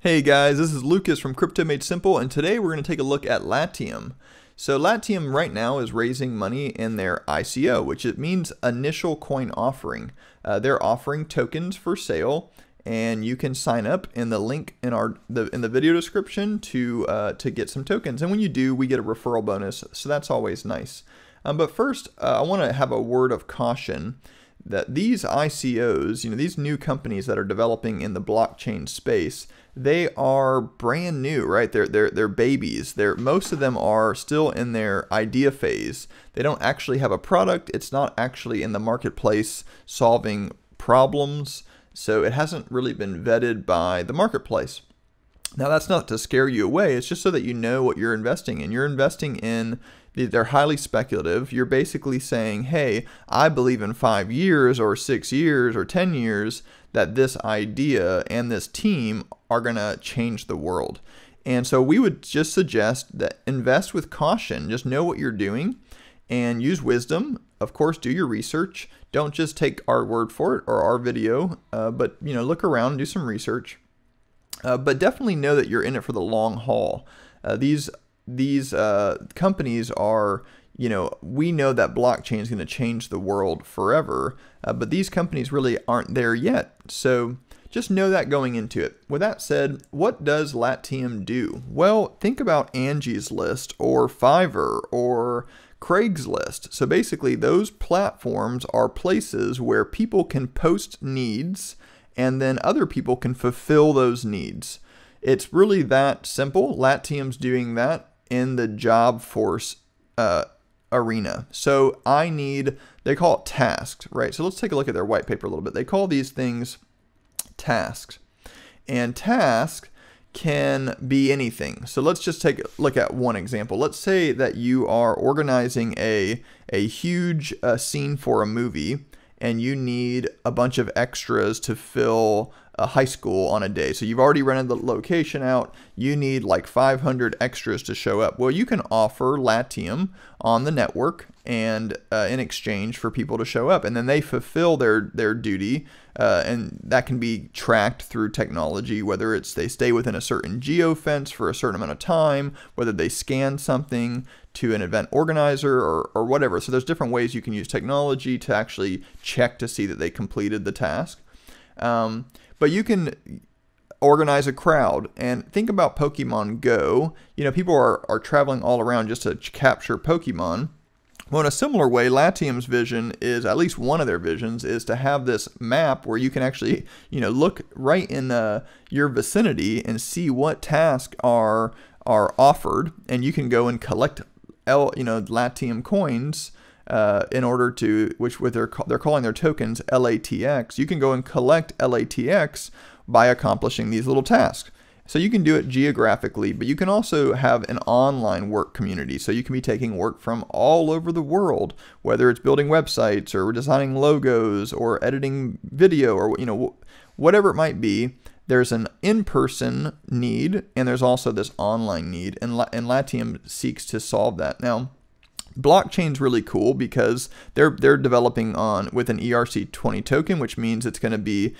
Hey guys, this is Lucas from Crypto Made Simple, and today we're going to take a look at Latium. So Latium right now is raising money in their ICO, which it means initial coin offering. They're offering tokens for sale, and you can sign up in the link in the video description to get some tokens. And when you do, we get a referral bonus, so that's always nice. But first, I want to have a word of caution that these ICOs, these new companies that are developing in the blockchain space, they are brand new, right? They're babies. Most of them are still in their idea phase. They don't actually have a product. It's not actually in the marketplace solving problems. So it hasn't really been vetted by the marketplace. Now that's not to scare you away. It's just so that you know what you're investing in. You're investing in, they're highly speculative. You're basically saying, hey, I believe in 5 years or 6 years or 10 years that this idea and this team are going to change the world. And so we would just suggest that invest with caution. Just know what you're doing and use wisdom. Of course, do your research. Don't just take our word for it or our video, but look around and do some research. But definitely know that you're in it for the long haul. These companies are, we know that blockchain is going to change the world forever, but these companies really aren't there yet. So just know that going into it. With that said, what does Latium do? Well, think about Angie's List or Fiverr or Craigslist. So basically those platforms are places where people can post needs and then other people can fulfill those needs. It's really that simple. Latium's doing that in the job force arena. So they call it tasks, right? So let's take a look at their white paper a little bit. They call these things tasks. And task can be anything. So let's just take a look at one example. Let's say that you are organizing a huge scene for a movie, and you need a bunch of extras to fill a high school on a day. So you've already rented the location out. You need like 500 extras to show up. Well, you can offer Latium on the network and in exchange for people to show up. And then they fulfill their duty. And that can be tracked through technology, whether it's they stay within a certain geofence for a certain amount of time, whether they scan something to an event organizer or whatever. So there's different ways you can use technology to actually check to see that they completed the task. But you can organize a crowd and think about Pokemon Go. People are traveling all around just to capture Pokemon. Well, in a similar way, Latium's vision is, at least one of their visions, is to have this map where you can actually, look right in your vicinity and see what tasks are offered, and you can go and collect Latium coins in order to, they're calling their tokens LATX. You can go and collect LATX by accomplishing these little tasks. So you can do it geographically, but you can also have an online work community. So you can be taking work from all over the world, whether it's building websites or designing logos or editing video or whatever it might be. There's an in-person need, and there's also this online need, and Latium seeks to solve that. Now, blockchain's really cool because they're developing with an ERC20 token, which means it's going to be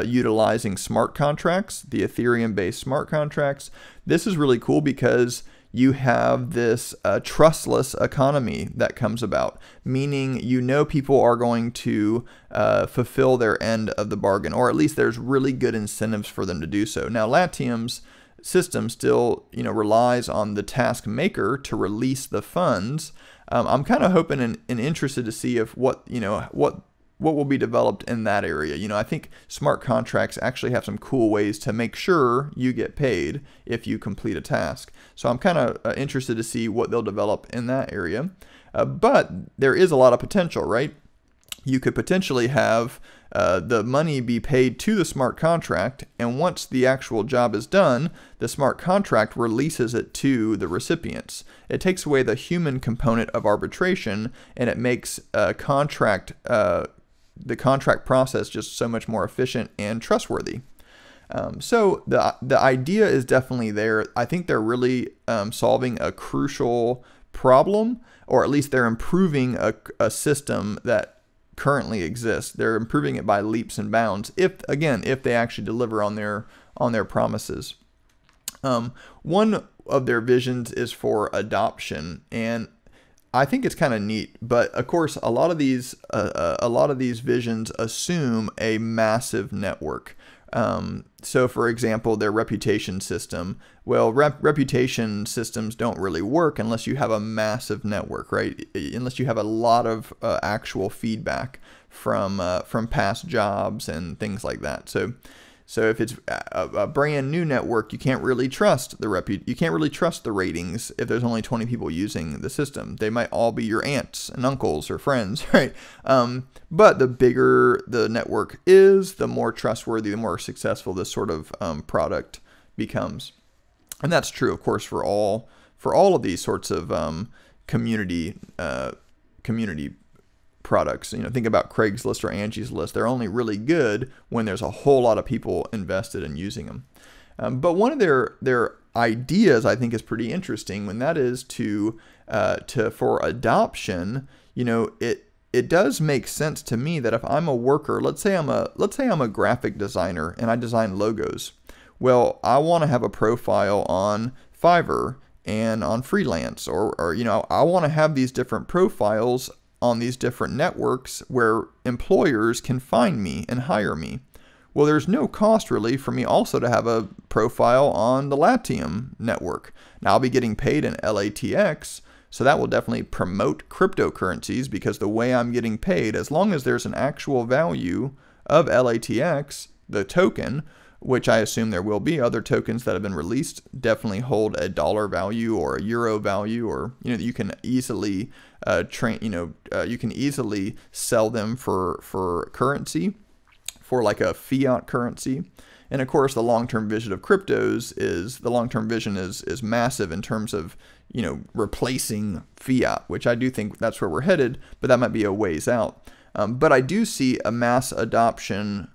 utilizing smart contracts, the Ethereum-based smart contracts. This is really cool because you have this trustless economy that comes about, meaning people are going to fulfill their end of the bargain, or at least there's really good incentives for them to do so. Now, Latium's system still relies on the task maker to release the funds. I'm kind of hoping and interested to see if what will be developed in that area. I think smart contracts actually have some cool ways to make sure you get paid if you complete a task. So I'm kind of interested to see what they'll develop in that area. But there is a lot of potential, right? You could potentially have the money be paid to the smart contract, and once the actual job is done, the smart contract releases it to the recipients. It takes away the human component of arbitration, and it makes the contract process just so much more efficient and trustworthy. So the idea is definitely there. I think they're really solving a crucial problem, or at least they're improving a system that currently exists. They're improving it by leaps and bounds if they actually deliver on their promises. One of their visions is for adoption, and I think it's kind of neat. But of course, a lot of these visions assume a massive network. So for example, their reputation system, well, reputation systems don't really work unless you have a massive network, right? Unless you have a lot of actual feedback from past jobs and things like that. So if it's a brand new network, you can't really trust you can't really trust the ratings if there's only 20 people using the system. They might all be your aunts and uncles or friends, right? But the bigger the network is, the more trustworthy, the more successful this sort of product becomes. And that's true, of course, for all of these sorts of community products. Think about Craigslist or Angie's List. They're only really good when there's a whole lot of people invested in using them. But one of their ideas, I think, is pretty interesting. When that is for adoption, it does make sense to me that if I'm a worker, let's say I'm a graphic designer and I design logos. Well, I want to have a profile on Fiverr and on Freelance, or I want to have these different profiles on these different networks where employers can find me and hire me. Well, there's no cost really for me also to have a profile on the Latium network. Now I'll be getting paid in LATX, so that will definitely promote cryptocurrencies, because the way I'm getting paid, as long as there's an actual value of LATX, the token, which I assume there will be other tokens that have been released, definitely hold a dollar value or a euro value, or you can easily you can easily sell them for currency, for like a fiat currency. And of course, the long-term vision of cryptos is massive in terms of replacing fiat, which I do think that's where we're headed, but that might be a ways out. But I do see a mass adoption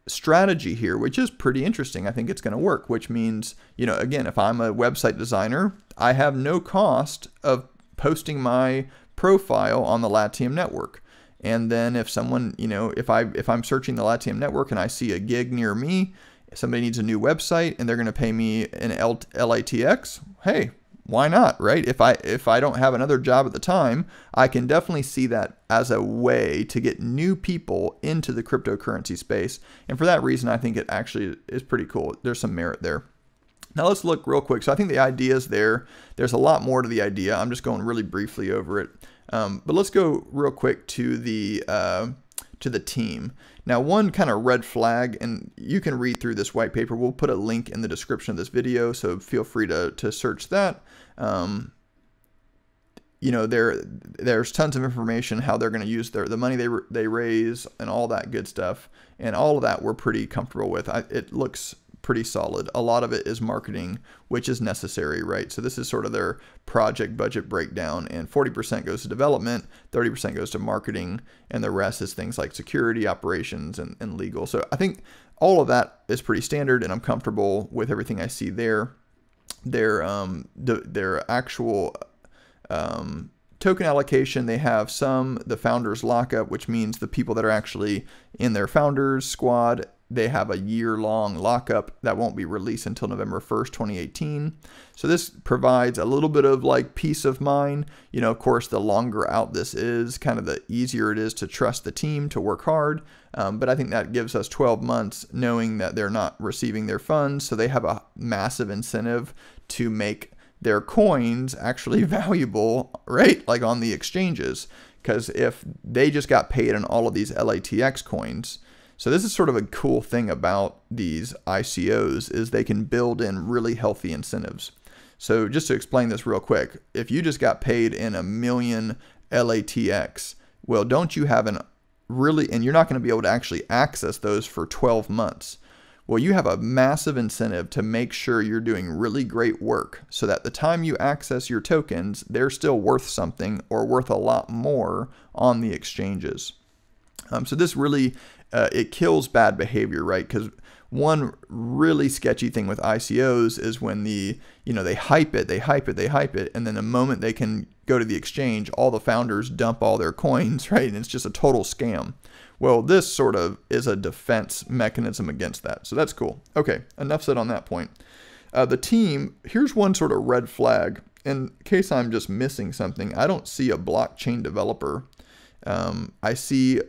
strategy here, which is pretty interesting. I think it's going to work, which means, again, if I'm a website designer, I have no cost of posting my profile on the Latium network. And then if someone, if I'm searching the Latium network and I see a gig near me, somebody needs a new website and they're going to pay me in LATX, hey, why not, right? If I don't have another job at the time, I can definitely see that as a way to get new people into the cryptocurrency space. And for that reason, I think it actually is pretty cool. There's some merit there. Now let's look real quick. So I think the idea is there. There's a lot more to the idea. I'm just going really briefly over it. But let's go real quick to the team. Now, one kind of red flag, and you can read through this white paper. We'll put a link in the description of this video, so feel free to search that. There's tons of information how they're going to use the money they raise and all that good stuff, and all of that we're pretty comfortable with. It looks pretty solid. A lot of it is marketing, which is necessary, right? So this is sort of their project budget breakdown, and 40% goes to development, 30% goes to marketing, and the rest is things like security, operations, and legal. So I think all of that is pretty standard, and I'm comfortable with everything I see there. Their actual token allocation, they have the founders lockup, which means the people that are actually in their founders squad, they have a year-long lockup that won't be released until November 1st, 2018. So this provides a little bit of like peace of mind. Of course, the longer out this is, kind of the easier it is to trust the team to work hard. But I think that gives us 12 months knowing that they're not receiving their funds. So they have a massive incentive to make their coins actually valuable, right? Like on the exchanges. Because if they just got paid on all of these LATX coins, so this is sort of a cool thing about these ICOs, is they can build in really healthy incentives. So just to explain this real quick, if you just got paid in 1 million LATX, well, don't you have and you're not going to be able to actually access those for 12 months. Well, you have a massive incentive to make sure you're doing really great work so that the time you access your tokens, they're still worth something or worth a lot more on the exchanges. So this really, it kills bad behavior, right? Because one really sketchy thing with ICOs is when they hype it, and then the moment they can go to the exchange, all the founders dump all their coins, right? And it's just a total scam. Well, this sort of is a defense mechanism against that. So that's cool. Okay, enough said on that point. The team, here's one sort of red flag. In case I'm just missing something, I don't see a blockchain developer. I see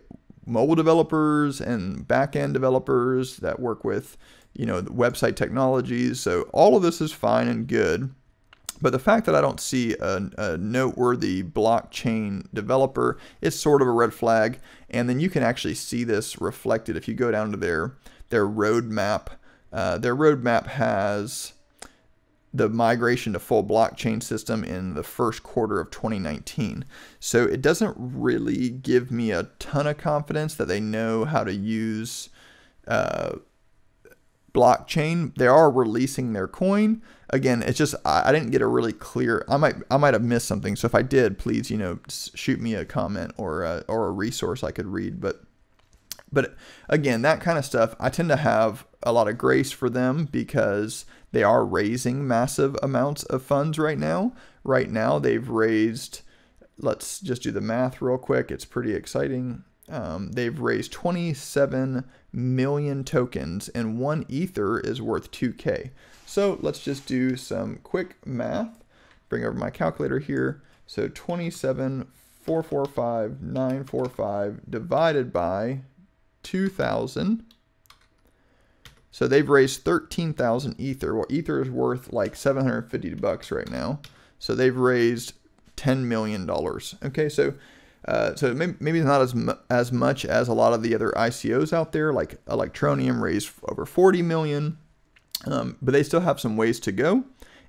mobile developers and back-end developers that work with, the website technologies. So all of this is fine and good. But the fact that I don't see a noteworthy blockchain developer is sort of a red flag. And then you can actually see this reflected if you go down to their roadmap. Their roadmap has the migration to full blockchain system in the first quarter of 2019. So it doesn't really give me a ton of confidence that they know how to use blockchain. They are releasing their coin. Again, it's just I didn't get a really clear. I might have missed something. So if I did, please shoot me a comment or a resource I could read. But again, that kind of stuff, I tend to have a lot of grace for them because they are raising massive amounts of funds right now. Right now, they've raised, let's just do the math real quick. It's pretty exciting. They've raised 27 million tokens, and one Ether is worth 2K. So let's just do some quick math. Bring over my calculator here. So 27,445,945 divided by 2,000. So they've raised 13,000 Ether. Well, Ether is worth like $750 right now. So they've raised $10 million. Okay, so maybe not as much as a lot of the other ICOs out there, like Electroneum raised over 40 million, but they still have some ways to go.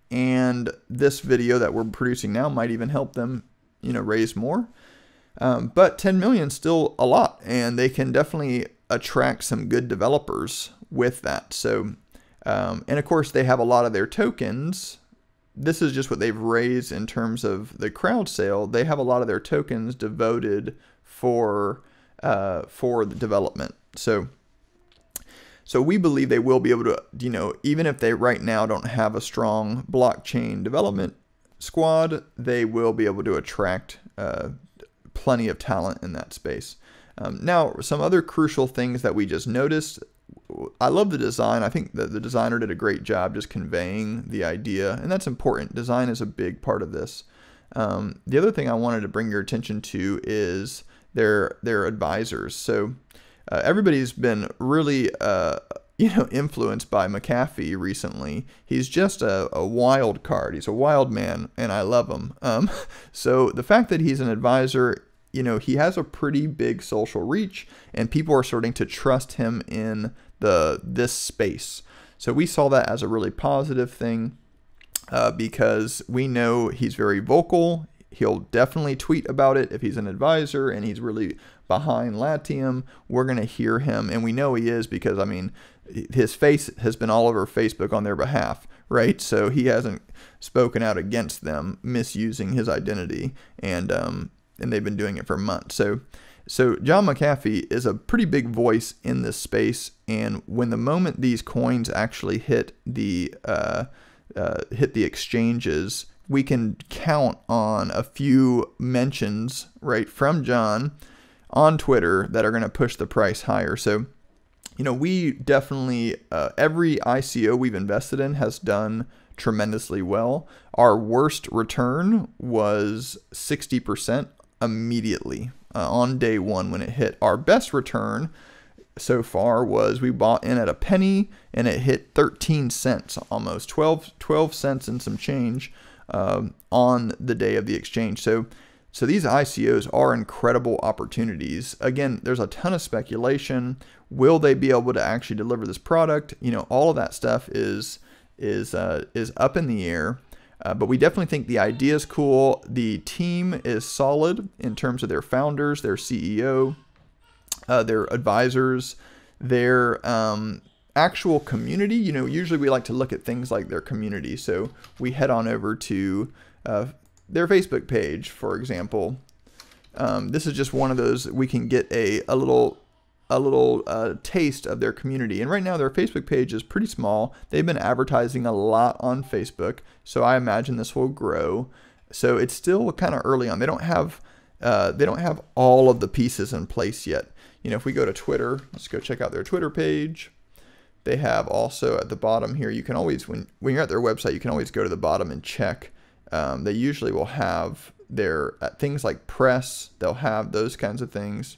And this video that we're producing now might even help them, raise more. But 10 million is still a lot, and they can definitely attract some good developers with that. So, and of course they have a lot of their tokens. This is just what they've raised in terms of the crowd sale. They have a lot of their tokens devoted for the development. So we believe they will be able to, even if they right now don't have a strong blockchain development squad, they will be able to attract plenty of talent in that space. Now, some other crucial things that we just noticed. I love the design. I think that the designer did a great job just conveying the idea, and that's important. Design is a big part of this. The other thing I wanted to bring your attention to is their advisors. So everybody's been really influenced by McAfee recently. He's just a wild card. He's a wild man, and I love him. So the fact that he's an advisor, he has a pretty big social reach, and people are starting to trust him in this space. So we saw that as a really positive thing because we know he's very vocal. He'll definitely tweet about it if he's an advisor and he's really behind Latium. We're going to hear him, and we know he is because, his face has been all over Facebook on their behalf, right? So he hasn't spoken out against them misusing his identity, and they've been doing it for months. So John McAfee is a pretty big voice in this space, and when the moment these coins actually hit the exchanges, we can count on a few mentions, right, from John on Twitter that are going to push the price higher. So, we definitely, every ICO we've invested in has done tremendously well. Our worst return was 60% immediately on day one when it hit. Our best return so far was we bought in at a penny and it hit 13 cents, almost 12 cents and some change on the day of the exchange. So these ICOs are incredible opportunities. Again, there's a ton of speculation. Will they be able to actually deliver this product? All of that stuff is up in the air. But we definitely think the idea is cool. The team is solid in terms of their founders, their CEO, their advisors, their actual community. Usually we like to look at things like their community. So we head on over to their Facebook page, for example. This is just one of those we can get a little taste of their community. And right now their Facebook page is pretty small. They've been advertising a lot on Facebook, so I imagine this will grow. So it's still kind of early on. They don't have all of the pieces in place yet. If we go to Twitter, let's go check out their Twitter page. They have also at the bottom here, you can always, when you're at their website, you can always go to the bottom and check. They usually will have their things like press, they'll have those kinds of things.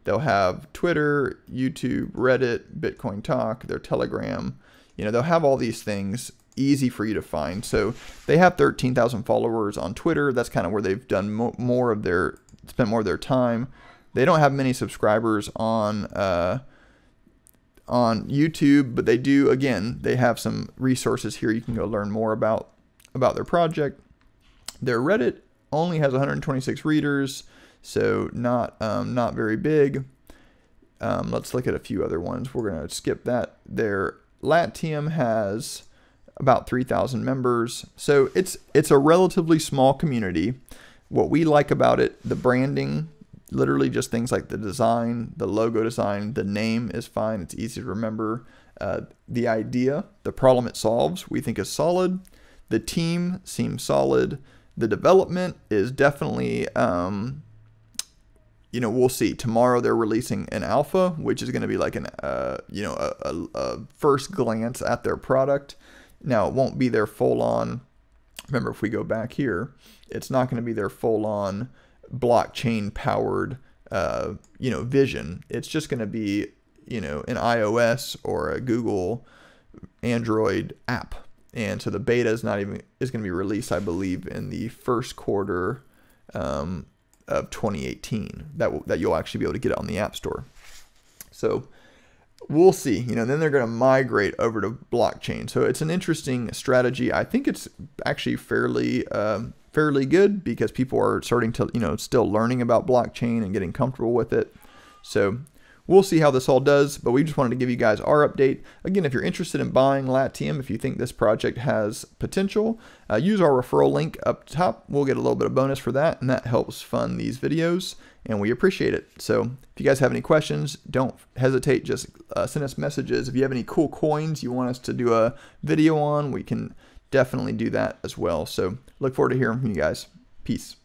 They'll have Twitter, YouTube, Reddit, Bitcoin Talk, their Telegram. You know, they'll have all these things easy for you to find. So they have 13,000 followers on Twitter. That's kind of where they've done spent more of their time. They don't have many subscribers on YouTube, but they do, again, they have some resources here you can go learn more about their project. Their Reddit only has 126 readers, so not very big. Let's look at a few other ones. We're going to skip that. Their Latium has about 3,000 members, so it's a relatively small community. What we like about it, the branding, literally just things like the design, the logo design, the name is fine. It's easy to remember. The idea, the problem it solves, we think is solid. The team seems solid. The development is definitely, you know, we'll see. Tomorrow they're releasing an alpha, which is going to be like an, you know, a first glance at their product. Now, it won't be their full-on, remember, if we go back here, it's not going to be their full-on blockchain-powered, you know, vision. It's just going to be, you know, an iOS or a Google Android app. And so the beta is going to be released, I believe, in the first quarter of 2018. That you'll actually be able to get it on the App Store. So we'll see. You know, then they're going to migrate over to blockchain. So it's an interesting strategy. I think it's actually fairly good because people are starting to, you know, still learning about blockchain and getting comfortable with it. So we'll see how this all does, but we just wanted to give you guys our update. Again, if you're interested in buying Latium, if you think this project has potential, use our referral link up top. We'll get a little bit of bonus for that, and that helps fund these videos, and we appreciate it. So if you guys have any questions, don't hesitate. Just send us messages. If you have any cool coins you want us to do a video on, we can definitely do that as well. So look forward to hearing from you guys. Peace.